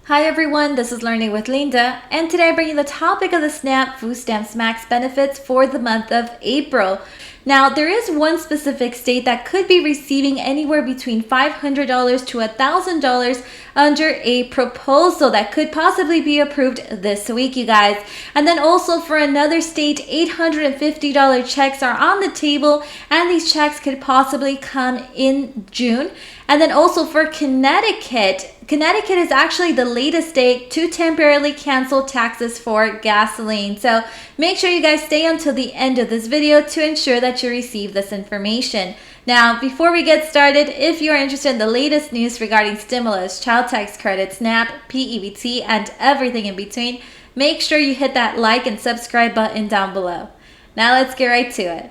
Hi everyone, this is Learning with Linda, and today I bring you the topic of the SNAP Food Stamps Max benefits for the month of April. Now, there is one specific state that could be receiving anywhere between $500 to $1,000 under a proposal that could possibly be approved this week, you guys. And then also for another state, $850 checks are on the table, and these checks could possibly come in June. And then also for Connecticut is actually the latest state to temporarily cancel taxes for gasoline. So make sure you guys stay until the end of this video to ensure that you receive this information. Now, before we get started, if you are interested in the latest news regarding stimulus, child tax credit, SNAP, p-ebt, and everything in between, make sure you hit that like and subscribe button down below. Now let's get right to it.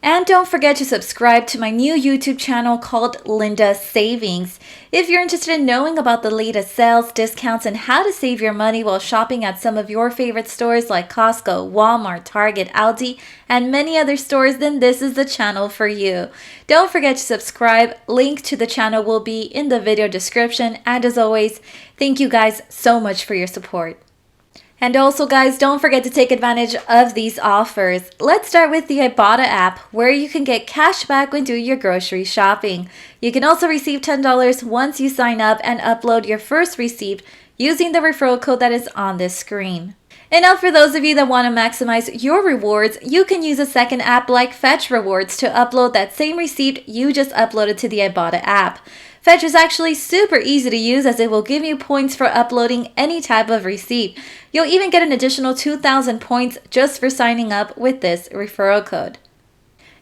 And don't forget to subscribe to my new YouTube channel called Linda Savings. If you're interested in knowing about the latest sales, discounts, and how to save your money while shopping at some of your favorite stores like Costco, Walmart, Target, Aldi, and many other stores, then this is the channel for you. Don't forget to subscribe. Link to the channel will be in the video description. And as always, thank you guys so much for your support. And also guys, don't forget to take advantage of these offers. Let's start with the Ibotta app, where you can get cash back when doing your grocery shopping. You can also receive $10 once you sign up and upload your first receipt using the referral code that is on this screen. And now for those of you that want to maximize your rewards, you can use a second app like Fetch Rewards to upload that same receipt you just uploaded to the Ibotta app. Fetch is actually super easy to use, as it will give you points for uploading any type of receipt. You'll even get an additional 2,000 points just for signing up with this referral code.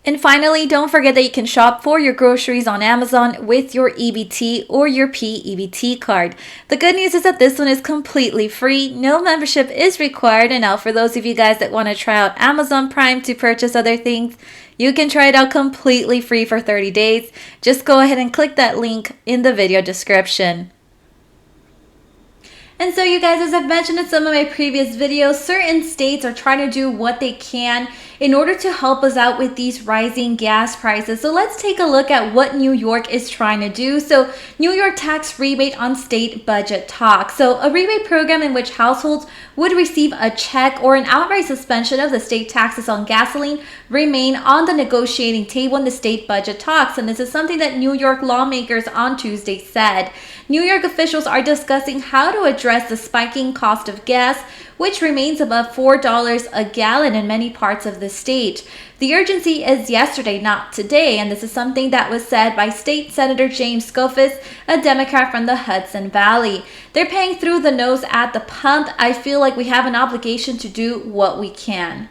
And finally, don't forget that you can shop for your groceries on Amazon with your EBT or your p-ebt card. The good news is that this one is completely free. No membership is required. And now for those of you guys that want to try out Amazon Prime to purchase other things, you can try it out completely free for 30 days. Just go ahead and click that link in the video description. And so you guys, as I've mentioned in some of my previous videos, certain states are trying to do what they can in order to help us out with these rising gas prices. So let's take a look at what New York is trying to do. So New York tax rebate on state budget talks. So a rebate program in which households would receive a check or an outright suspension of the state taxes on gasoline remain on the negotiating table in the state budget talks. And this is something that New York lawmakers on Tuesday said. New York officials are discussing how to address the spiking cost of gas, which remains above $4 a gallon in many parts of the state. The urgency is yesterday, not today, and this is something that was said by State Senator James Skoufis, a Democrat from the Hudson Valley. They're paying through the nose at the pump. I feel like we have an obligation to do what we can.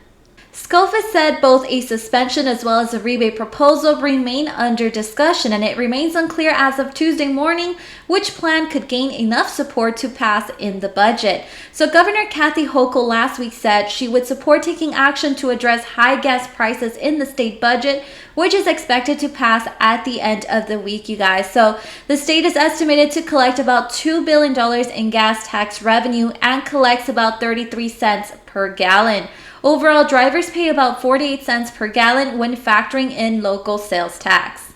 Skoufis said both a suspension as well as a rebate proposal remain under discussion, and it remains unclear as of Tuesday morning which plan could gain enough support to pass in the budget. So Governor Kathy Hochul last week said she would support taking action to address high gas prices in the state budget, which is expected to pass at the end of the week, you guys. So the state is estimated to collect about $2 billion in gas tax revenue and collects about 33 cents per gallon. Overall, drivers pay about 48 cents per gallon when factoring in local sales tax.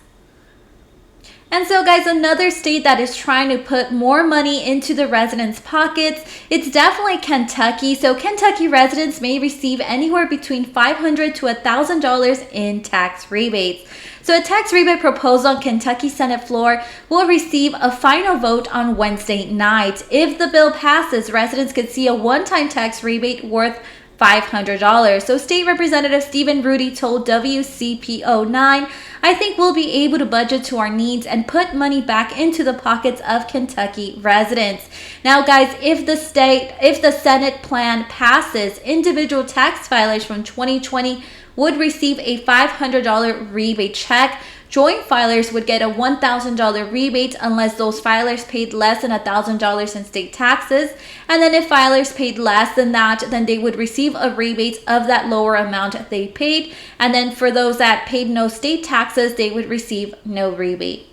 And so guys, another state that is trying to put more money into the residents' pockets, it's definitely Kentucky. So Kentucky residents may receive anywhere between $500 to $1,000 in tax rebates. So a tax rebate proposal on Kentucky Senate floor will receive a final vote on Wednesday night. If the bill passes, residents could see a one-time tax rebate worth $500. So State Representative Stephen Rudy told WCPO9, "I think we'll be able to budget to our needs and put money back into the pockets of Kentucky residents." Now guys, if the Senate plan passes, individual tax filers from 2020 would receive a $500 rebate check. Joint filers would get a $1,000 rebate unless those filers paid less than $1,000 in state taxes. And then if filers paid less than that, then they would receive a rebate of that lower amount they paid. And then for those that paid no state taxes, they would receive no rebate.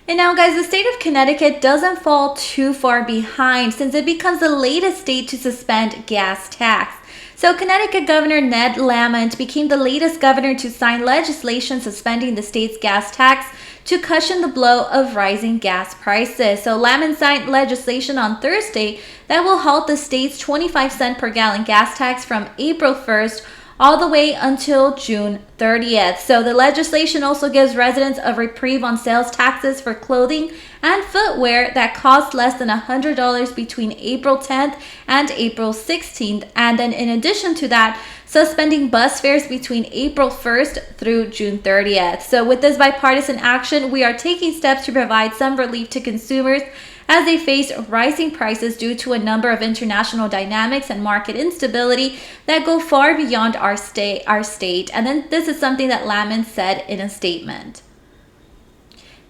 And now guys, the state of Connecticut doesn't fall too far behind, since it becomes the latest state to suspend gas tax. So Connecticut Governor Ned Lamont became the latest governor to sign legislation suspending the state's gas tax to cushion the blow of rising gas prices. So Lamont signed legislation on Thursday that will halt the state's 25-cent per gallon gas tax from April 1st all the way until June 30th. So the legislation also gives residents a reprieve on sales taxes for clothing and footwear that cost less than $100 between April 10th and April 16th. And then in addition to that, suspending bus fares between April 1st through June 30th. So with this bipartisan action, we are taking steps to provide some relief to consumers as they face rising prices due to a number of international dynamics and market instability that go far beyond our state. And then this is something that Lamont said in a statement.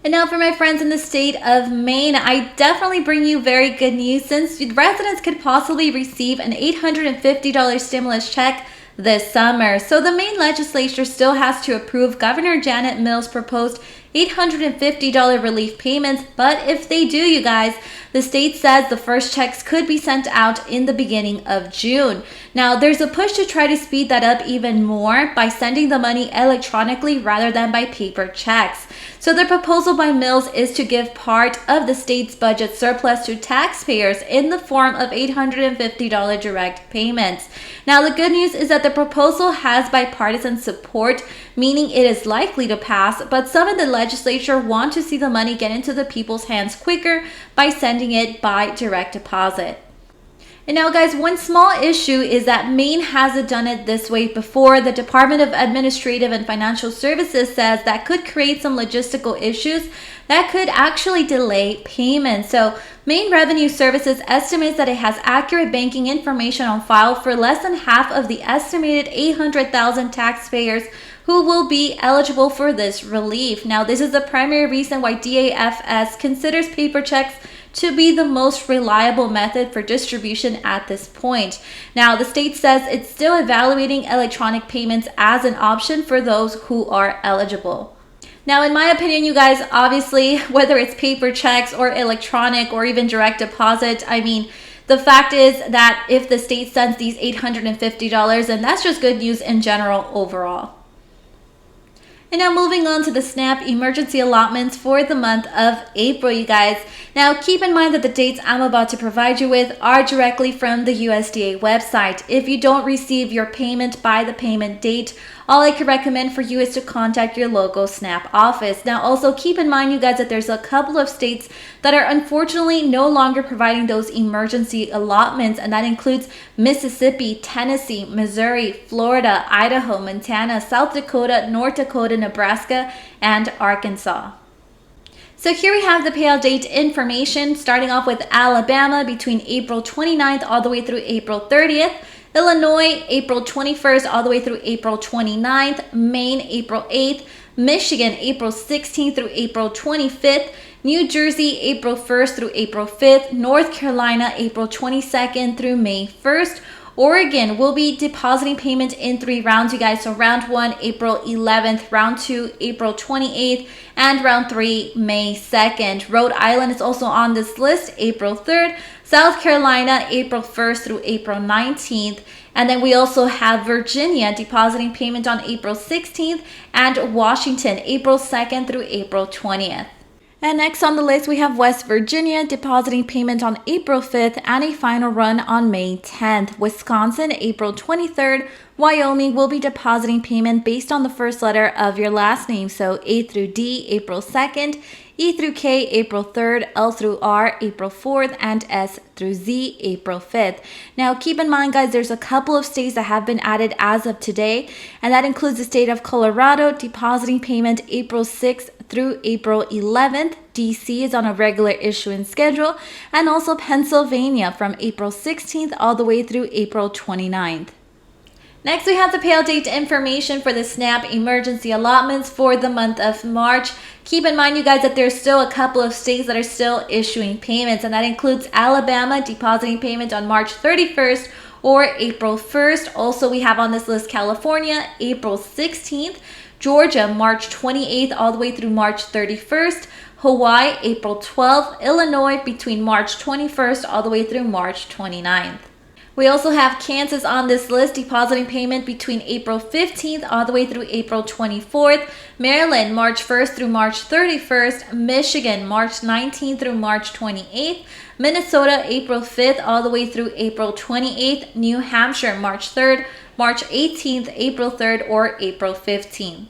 And now for my friends in the state of Maine, I definitely bring you very good news since residents could possibly receive an $850 stimulus check this summer. So the Maine legislature still has to approve Governor Janet Mills' proposed $850 relief payments, but if they do, you guys, the state says the first checks could be sent out in the beginning of June. Now, there's a push to try to speed that up even more by sending the money electronically rather than by paper checks. So the proposal by Mills is to give part of the state's budget surplus to taxpayers in the form of $850 direct payments. Now, the good news is that the proposal has bipartisan support, meaning it is likely to pass, but some in the legislature want to see the money get into the people's hands quicker by sending it by direct deposit. And now, guys, one small issue is that Maine hasn't done it this way before. The Department of Administrative and Financial Services says that could create some logistical issues that could actually delay payments. So Maine Revenue Services estimates that it has accurate banking information on file for less than half of the estimated 800,000 taxpayers who will be eligible for this relief. Now, this is the primary reason why DAFS considers paper checks to be the most reliable method for distribution at this point. Now, the state says it's still evaluating electronic payments as an option for those who are eligible. Now, in my opinion, you guys, obviously, whether it's paper checks or electronic or even direct deposit, I mean, the fact is that if the state sends these $850, then that's just good news in general overall. And now moving on to the SNAP emergency allotments for the month of April, you guys. Now keep in mind that the dates I'm about to provide you with are directly from the USDA website. If you don't receive your payment by the payment date, all I can recommend for you is to contact your local SNAP office. Now also keep in mind, you guys, that there's a couple of states that are unfortunately no longer providing those emergency allotments, and that includes Mississippi, Tennessee, Missouri, Florida, Idaho, Montana, South Dakota, North Dakota, Nebraska, and Arkansas. So here we have the payout date information, starting off with Alabama between April 29th all the way through April 30th. Illinois, April 21st all the way through April 29th. Maine, April 8th. Michigan, April 16th through April 25th. New Jersey, April 1st through April 5th. North Carolina, April 22nd through May 1st. Oregon will be depositing payment in 3 rounds, you guys. So round 1, April 11th, round 2, April 28th, and round 3, May 2nd. Rhode Island is also on this list, April 3rd. South Carolina, April 1st through April 19th. And then we also have Virginia depositing payment on April 16th, and Washington, April 2nd through April 20th. And next on the list, we have West Virginia depositing payment on April 5th and a final run on May 10th. Wisconsin, April 23rd. Wyoming will be depositing payment based on the first letter of your last name. So A through D, April 2nd. E through K, April 3rd, L through R, April 4th, and S through Z, April 5th. Now, keep in mind, guys, there's a couple of states that have been added as of today, and that includes the state of Colorado depositing payment April 6th through April 11th. DC is on a regular issuance schedule, and also Pennsylvania from April 16th all the way through April 29th. Next, we have the payout date information for the SNAP emergency allotments for the month of March. Keep in mind, you guys, that there's still a couple of states that are still issuing payments, and that includes Alabama depositing payment on March 31st or April 1st. Also, we have on this list California, April 16th, Georgia, March 28th all the way through March 31st, Hawaii, April 12th, Illinois between March 21st all the way through March 29th. We also have Kansas on this list, depositing payment between April 15th all the way through April 24th. Maryland, March 1st through March 31st. Michigan, March 19th through March 28th. Minnesota, April 5th all the way through April 28th. New Hampshire, March 3rd, March 18th, April 3rd, or April 15th.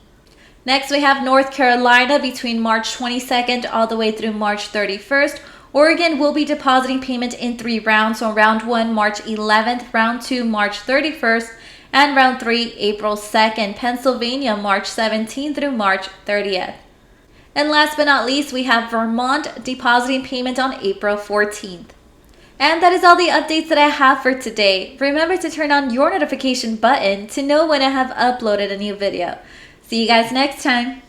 Next, we have North Carolina between March 22nd all the way through March 31st. Oregon will be depositing payment in 3 rounds, so round 1, March 11th, round 2, March 31st, and round 3, April 2nd. Pennsylvania, March 17th through March 30th. And last but not least, we have Vermont depositing payment on April 14th. And that is all the updates that I have for today. Remember to turn on your notification button to know when I have uploaded a new video. See you guys next time.